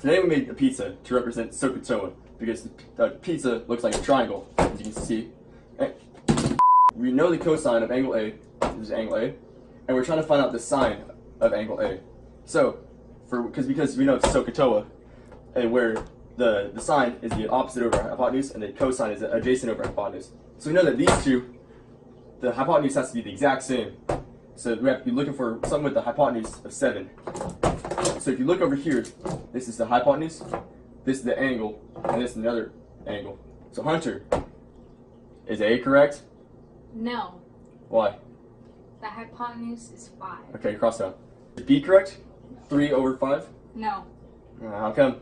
Today we made a pizza to represent SOHCAHTOA because the pizza looks like a triangle, as you can see. And we know the cosine of angle A is angle A, and we're trying to find out the sine of angle A. So, because we know it's SOHCAHTOA, and where the sine is the opposite over hypotenuse and the cosine is adjacent over hypotenuse. So we know that these two, the hypotenuse has to be the exact same. So we have to be looking for something with the hypotenuse of 7. So if you look over here, this is the hypotenuse, this is the angle, and this is another angle. So Hunter, is A correct? No. Why? The hypotenuse is 5. Okay, cross out. Is B correct? 3 over 5? No. How come?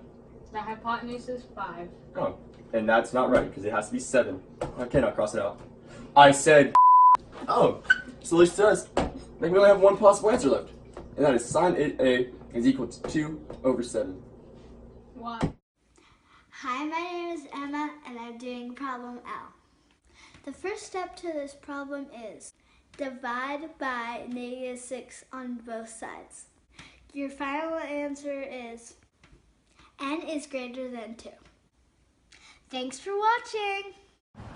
The hypotenuse is 5. Oh, and that's not right because it has to be 7. Okay, now cross it out. I said oh, solution says we only have one possible answer left, and that is sine A is equal to 2 over 7. Why? Hi, my name is Emma, and I'm doing problem L. The first step to this problem is divide by -6 on both sides. Your final answer is n is greater than 2. Thanks for watching!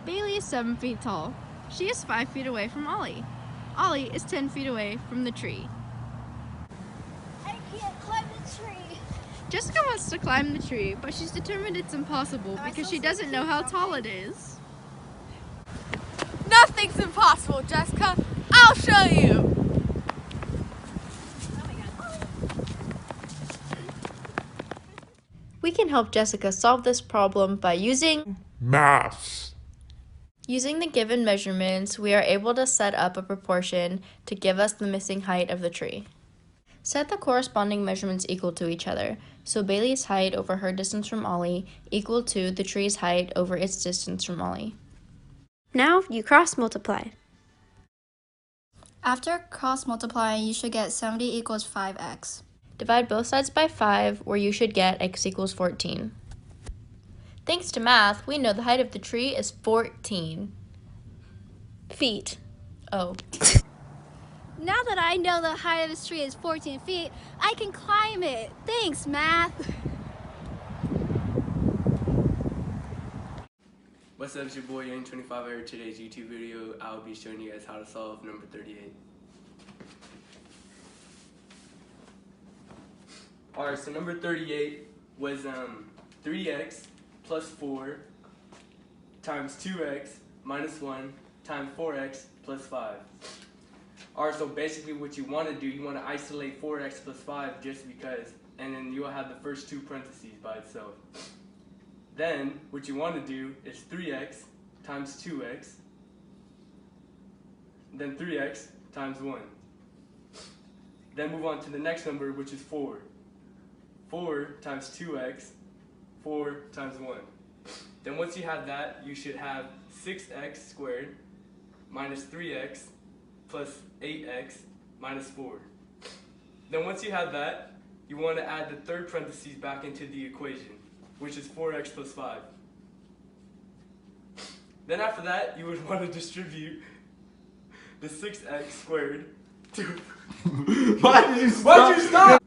Bailey is 7 feet tall. She is 5 feet away from Ollie. Ollie is 10 feet away from the tree. I can't climb the tree! Jessica wants to climb the tree, but she's determined it's impossible because she doesn't know how tall it is. Nothing's impossible, Jessica. I'll show you. We can help Jessica solve this problem by using math. Using the given measurements, we are able to set up a proportion to give us the missing height of the tree. Set the corresponding measurements equal to each other, so Bailey's height over her distance from Ollie equal to the tree's height over its distance from Ollie. Now you cross multiply. After cross multiplying, you should get 70 equals 5x. Divide both sides by 5, where you should get x equals 14. Thanks to math, we know the height of the tree is 14 feet. Oh. Now that I know the height of this tree is 14 feet, I can climb it. Thanks, math. What's up, it's your boy Yang25 here. Today's YouTube video, I'll be showing you guys how to solve number 38. Alright, so number 38 was 3x plus 4 times 2x minus 1 times 4x plus 5. Alright, so basically what you want to do, you want to isolate 4x plus 5 just because, and then you'll have the first two parentheses by itself. Then, what you want to do is 3x times 2x, then 3x times 1. Then move on to the next number, which is 4. 4 times 2x, 4 times 1. Then once you have that, you should have 6x squared minus 3x plus 8x minus 4. Then once you have that, you want to add the third parentheses back into the equation, which is 4x plus 5. Then after that, you would want to distribute the 6x squared to... Why'd you stop?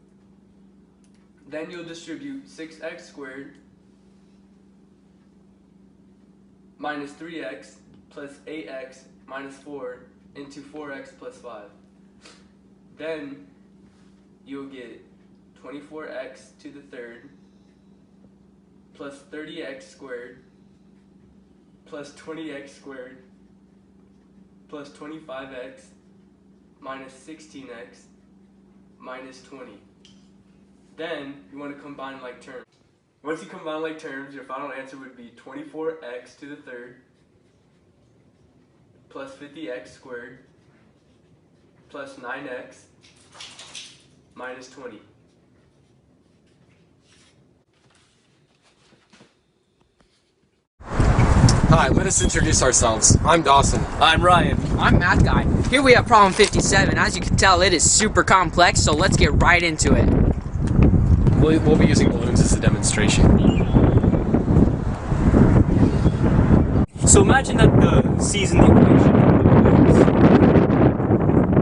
Then you'll distribute 6x squared minus 3x plus 8x minus 4 into 4x plus 5. Then you'll get 24x to the third plus 30x squared plus 20x squared plus 25x minus 16x minus 20. Then you want to combine like terms. Once you combine like terms, your final answer would be 24x to the third plus 50x squared plus 9x minus 20. Hi, let us introduce ourselves. I'm Dawson. I'm Ryan. I'm Math Guy. Here we have problem 57. As you can tell, it is super complex, so let's get right into it. We'll be using balloons as a demonstration. So imagine that the c's in the equation.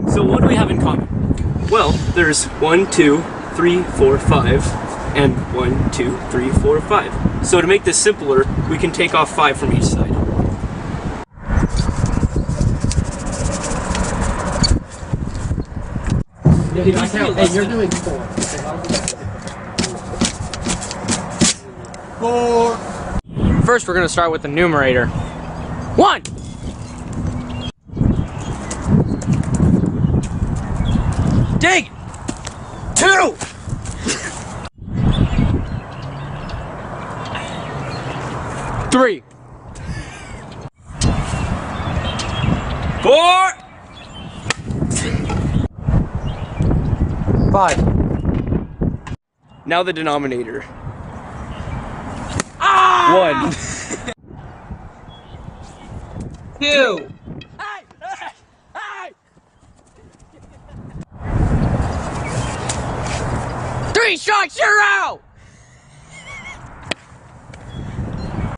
So what do we have in common? Well, there's 1, 2, 3, 4, 5. and 1, 2, 3, 4, 5. So to make this simpler, we can take off 5 from each side. Hey, you're doing 4. 4. First, we're going to start with the numerator. 1. Dig. 2. 3. 4. 5. Now the denominator. 1. 2. 3 shots, you're out!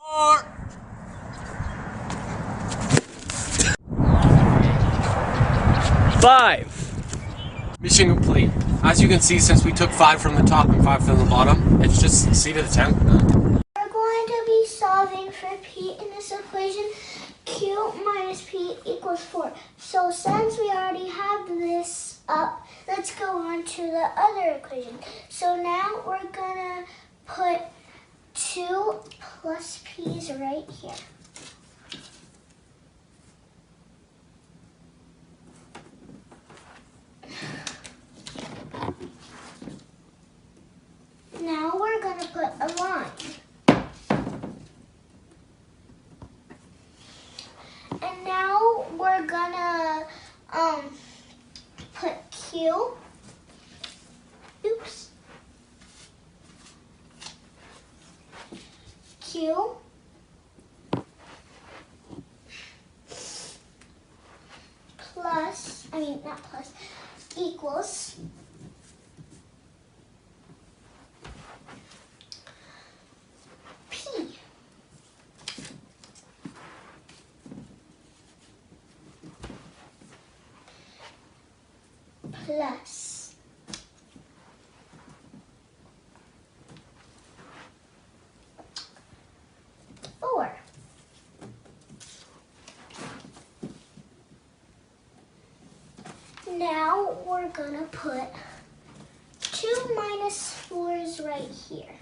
4. 5. Mission complete. As you can see, since we took 5 from the top and 5 from the bottom, it's just C to the 10th. We're going to be solving for P in this equation. Q minus P equals 4. So since we already have this up, let's go on to the other equation. So now we're gonna put 2 plus P's right here. Now we're gonna put a line. And now we're gonna put Q. Oops. Q. Plus, not plus, equals P. Plus 4. Now we're gonna put 2 minus 4's right here.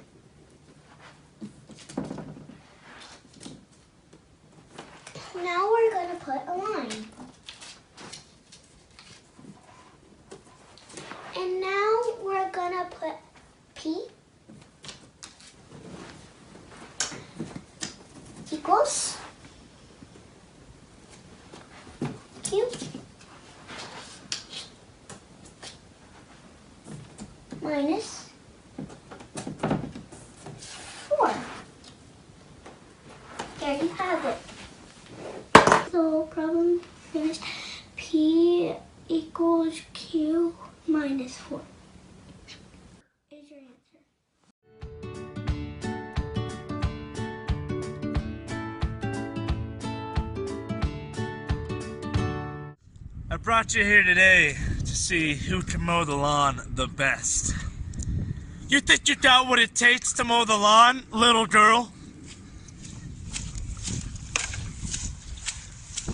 Now we're gonna put a line. And now we're gonna put P equals Q minus 4. There you have it. So problem finished. P equals Q minus 4. Is your answer. I brought you here today to see who can mow the lawn the best. You think you got what it takes to mow the lawn, little girl?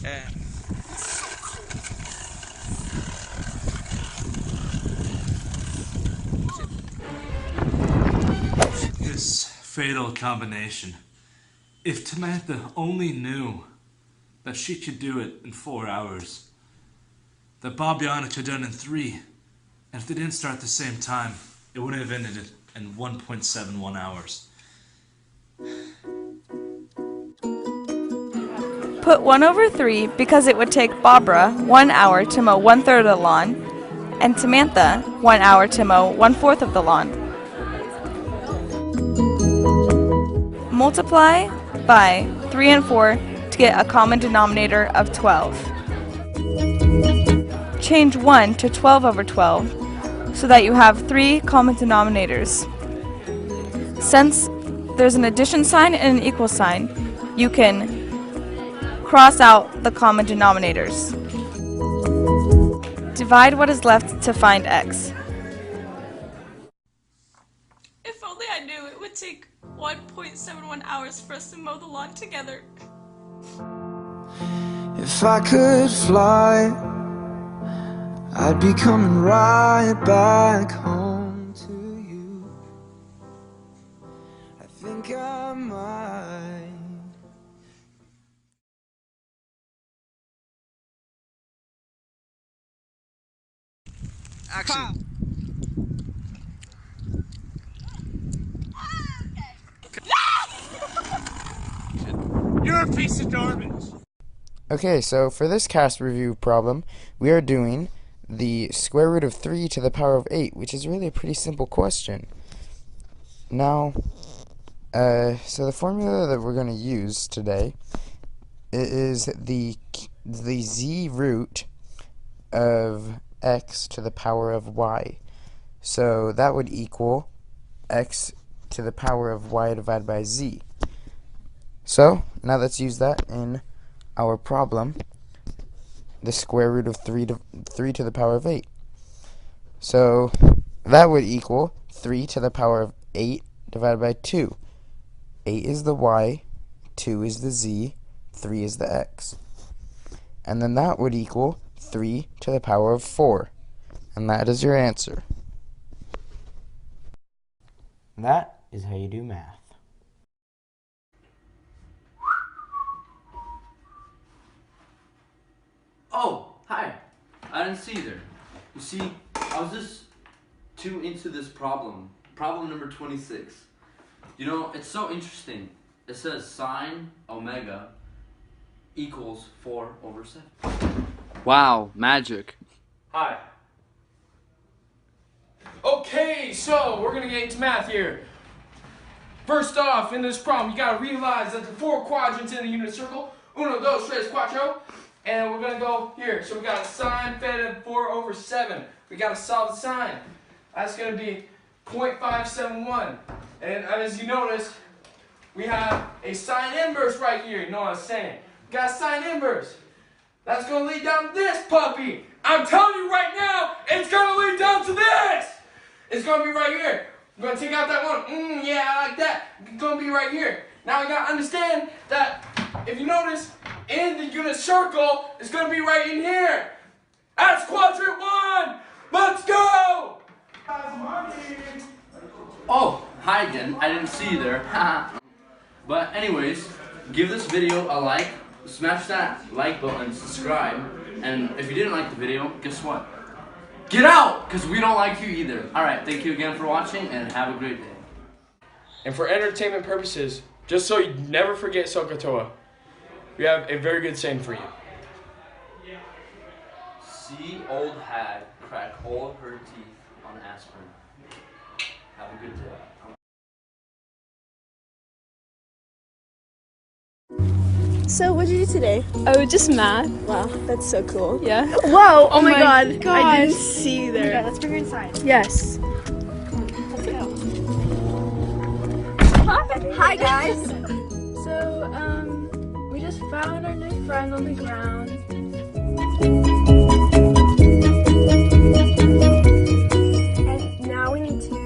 Yeah. This fatal combination. If Samantha only knew that she could do it in 4 hours, that Bobiana could have done in 3, and if they didn't start at the same time, it wouldn't have ended it in 1.71 hours. Put 1 over 3 because it would take Barbara 1 hour to mow 1/3 of the lawn, and Samantha 1 hour to mow 1/4 of the lawn. Multiply by 3 and 4 to get a common denominator of 12. Change 1 to 12 over 12 so that you have 3 common denominators. Since there's an addition sign and an equal sign, you can cross out the common denominators. Divide what is left to find x. If only I knew it would take 1.71 hours for us to mow the lawn together. If I could fly, I'd be coming right back home to you. I think I might. Action. You're a piece of garbage. Okay, so for this CAASPP review problem, we are doing the square root of 3 to the power of 8, which is really a pretty simple question. Now, so the formula that we're going to use today is the z root of x to the power of y. So that would equal x to the power of y divided by z. So now let's use that in our problem, the square root of 3 to the power of 8. So that would equal 3 to the power of 8 divided by 2. 8 is the y, 2 is the z, 3 is the x. And then that would equal 3 to the power of 4. And that is your answer. That is how you do math. Oh, hi. I didn't see you there. You see, I was just too into this problem. Problem number 26. You know, it's so interesting. It says sine omega equals 4 over 7. Wow, magic. Hi. Okay, so we're gonna get into math here. First off, in this problem, you gotta realize that the 4 quadrants in the unit circle, uno, dos, tres, cuatro, and we're gonna go here. So we got sine theta 4 over 7. We gotta solve the sine. That's gonna be 0.571. And as you notice, we have a sine inverse right here. You know what I'm saying? We got a sine inverse. That's gonna lead down to this puppy. I'm telling you right now, it's gonna lead down to this. It's gonna be right here. I'm gonna take out that one. Yeah, I like that. It's gonna be right here. Now you gotta understand that if you notice, in the unit circle, it's gonna be right in here. That's quadrant 1. Let's go. Oh, hi again. I didn't see you there. But anyways, give this video a like, smash that like button, subscribe, and if you didn't like the video, guess what? Get out! Because we don't like you either. Alright, thank you again for watching, and have a great day. And for entertainment purposes, just so you never forget SOHCAHTOA, we have a very good saying for you. See old hag crack all her teeth on aspirin. Have a good day. So what did you do today? Oh, just math. Wow, that's so cool. Yeah. Whoa! Oh my god! gosh. I didn't see you there. Yeah, let's figure inside. Yes. Let's go. Hi guys. So we just found our new friend on the ground. And now we need to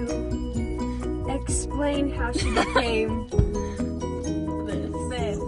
explain how she became this.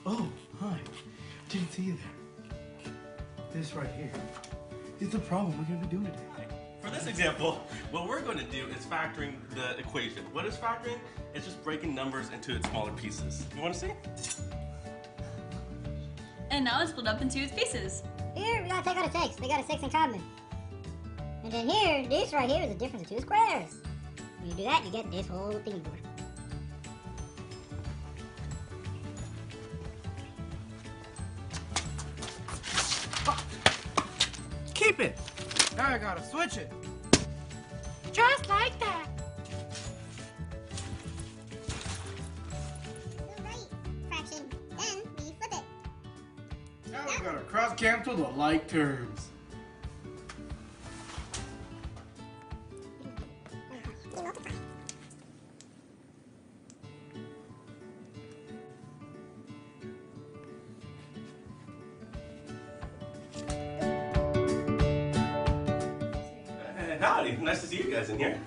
Oh, hi. Didn't see you there. This right here is the problem we're going to be doing today. For this example, what we're going to do is factoring the equation. What is factoring? It's just breaking numbers into its smaller pieces. You want to see? And now it's split up into its pieces. Here, we gotta take out a 6. They got a 6 in common. And then here, this right here is the difference of 2 squares. When you do that, you get this whole thingy board. Keep it! Now I gotta switch it. Just like that. The right fraction. Then we flip it. Now we gotta cross cancel the like terms. Howdy, nice to see you guys in here.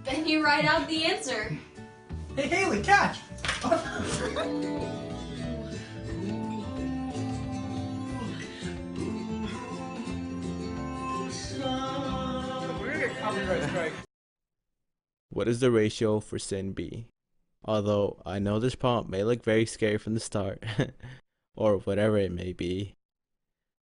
Then you write out the answer. Hey Haley, catch! We're gonna get copyright strike. What is the ratio for sin B? Although I know this problem may look very scary from the start, or whatever it may be,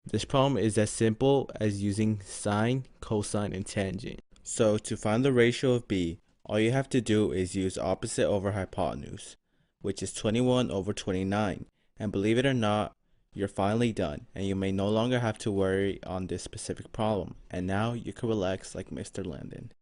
this problem is as simple as using sine, cosine, and tangent. So to find the ratio of B, all you have to do is use opposite over hypotenuse, which is 21 over 29. And believe it or not, you're finally done, and you may no longer have to worry on this specific problem. And now you can relax like Mr. Landon.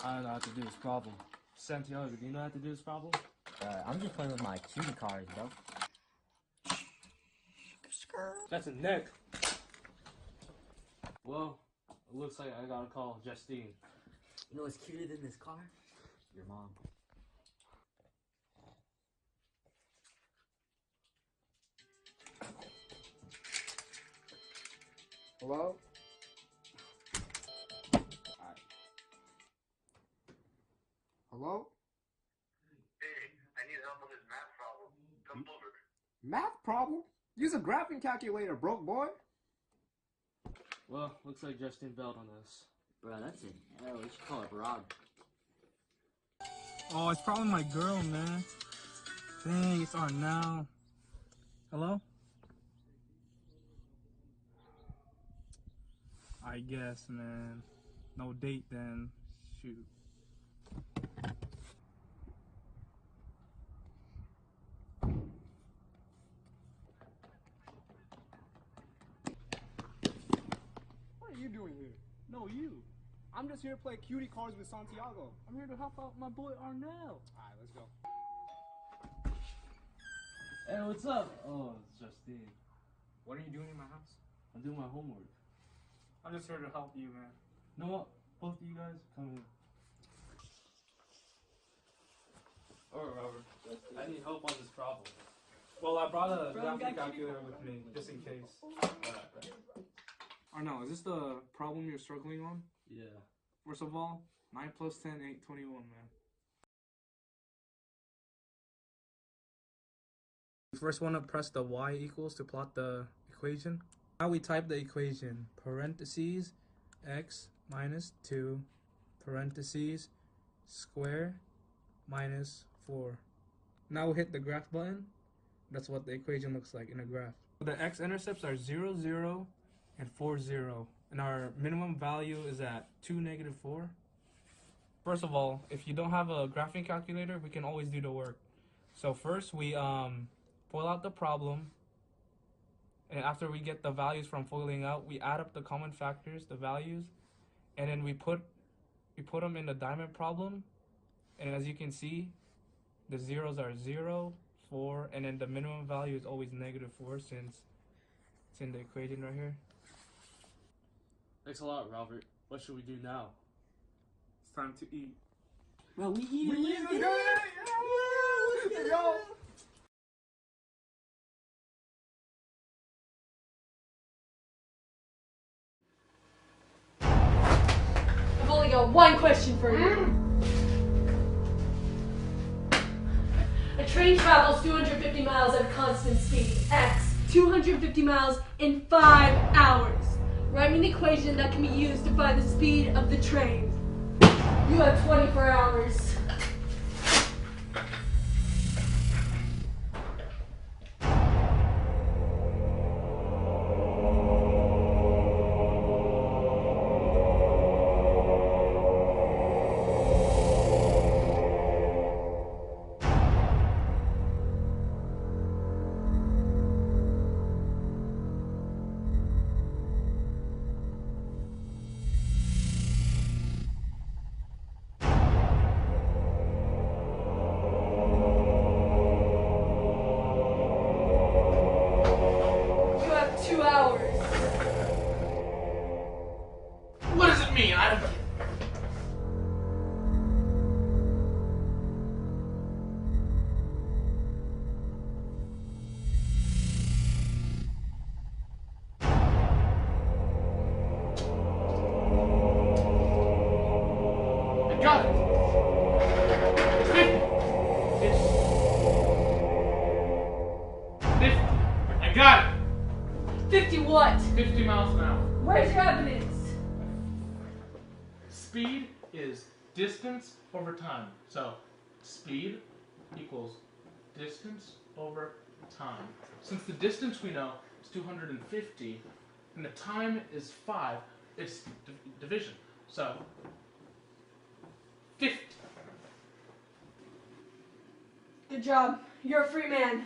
I don't know how to do this problem. Santiago, do you know how to do this problem? I'm just playing with my cutie cards, bro. That's a neck. Well, it looks like I gotta call Justine. You know what's cuter than this car? Your mom. Hello? Hello? Hey, I need help on this math problem. Come over. Math problem? Use a graphing calculator, broke boy. Well, looks like Justine bailed on this. Bro, that's it. Oh, we should call it Rob. Oh, it's probably my girl, man. Dang, it's on now. Hello? I guess, man. No date then. Shoot. What are you doing here? No, you. I'm just here to play cutie cards with Santiago. I'm here to help out my boy Arnell. Alright, let's go. Hey, what's up? Oh, it's Justine. What are you doing in my house? I'm doing my homework. I'm just here to help you, man. You know what? Both of you guys, come here. Alright, Robert. I need help on this problem. Well, I brought a graphing calculator with me, just in case. Arnell, is this the problem you're struggling on? Yeah. First of all, 9 plus 10 ain't 21, man. You first want to press the y equals to plot the equation. Now we type the equation, parentheses, x minus 2, parentheses, square minus 4. Now we hit the graph button. That's what the equation looks like in a graph. The x-intercepts are 0, 0, and 4, 0. And our minimum value is at 2, negative 4. First of all, if you don't have a graphing calculator, we can always do the work. So first we FOIL out the problem. And after we get the values from FOILing out, we add up the common factors, the values, and then we put them in the diamond problem. And as you can see, the zeros are 0, 4, and then the minimum value is always negative 4 since it's in the equation right here. Thanks a lot, Robert. What should we do now? It's time to eat. Bro, we eat it. Let's go. I've only got one question for you. A train travels 250 miles at a constant speed, x. 250 miles in 5 hours. Write me an equation that can be used to find the speed of the train. You have 24 hours. You have 2 hours. What does it mean? I don't get it. I got it. 50. It's 50. I got it. 50 what? 50 miles an hour. Where's your evidence? Speed is distance over time. So speed equals distance over time. Since the distance we know is 250 and the time is 5, it's division. So 50. Good job. You're a free man.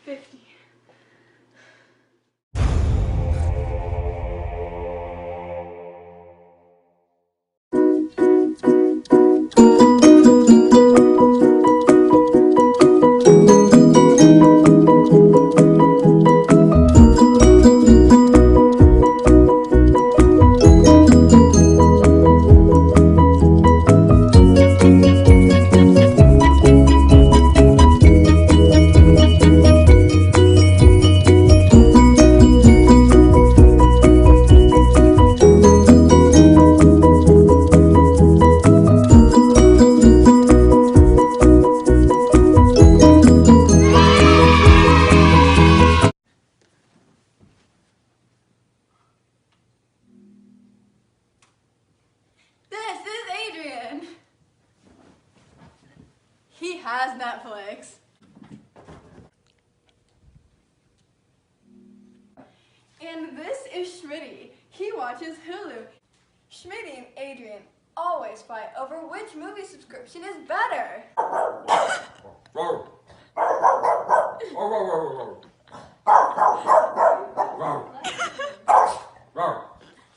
50. This is Adrian. He has Netflix. And this is Schmitty. He watches Hulu. Schmitty and Adrian always fight over which movie subscription is better.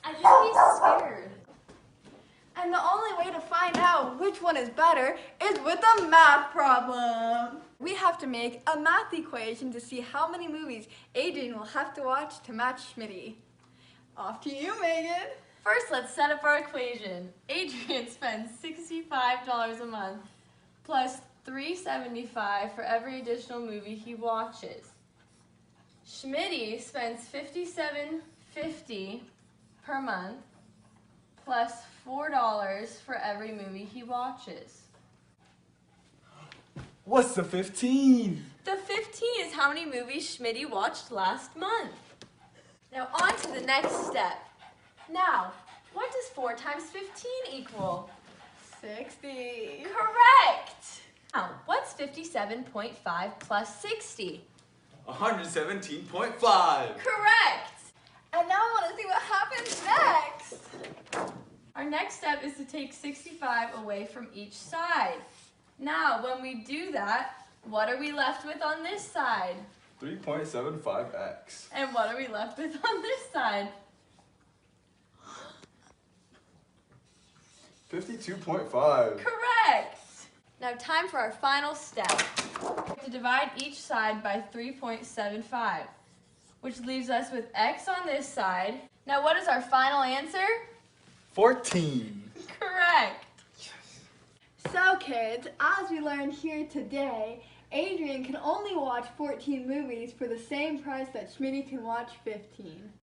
I think he's scared. And the only way to find out which one is better is with a math problem. We have to make a math equation to see how many movies Adrian will have to watch to match Schmitty. Off to you, Megan. First, let's set up our equation. Adrian spends $65 a month plus $3.75 for every additional movie he watches. Schmitty spends $57.50 per month plus $4 for every movie he watches. What's the 15? The 15 is how many movies Schmitty watched last month. Now on to the next step. Now, what does 4 times 15 equal? 60. Correct! Now, what's 57.5 plus 60? 117.5. Correct! And now I want to see what happens next. Our next step is to take 65 away from each side. Now, when we do that, what are we left with on this side? 3.75x. And what are we left with on this side? 52.5. Correct! Now time for our final step. We have to divide each side by 3.75, which leaves us with x on this side. Now what is our final answer? 14. Correct! So kids, as we learned here today, Adrian can only watch 14 movies for the same price that Schmitty can watch 15.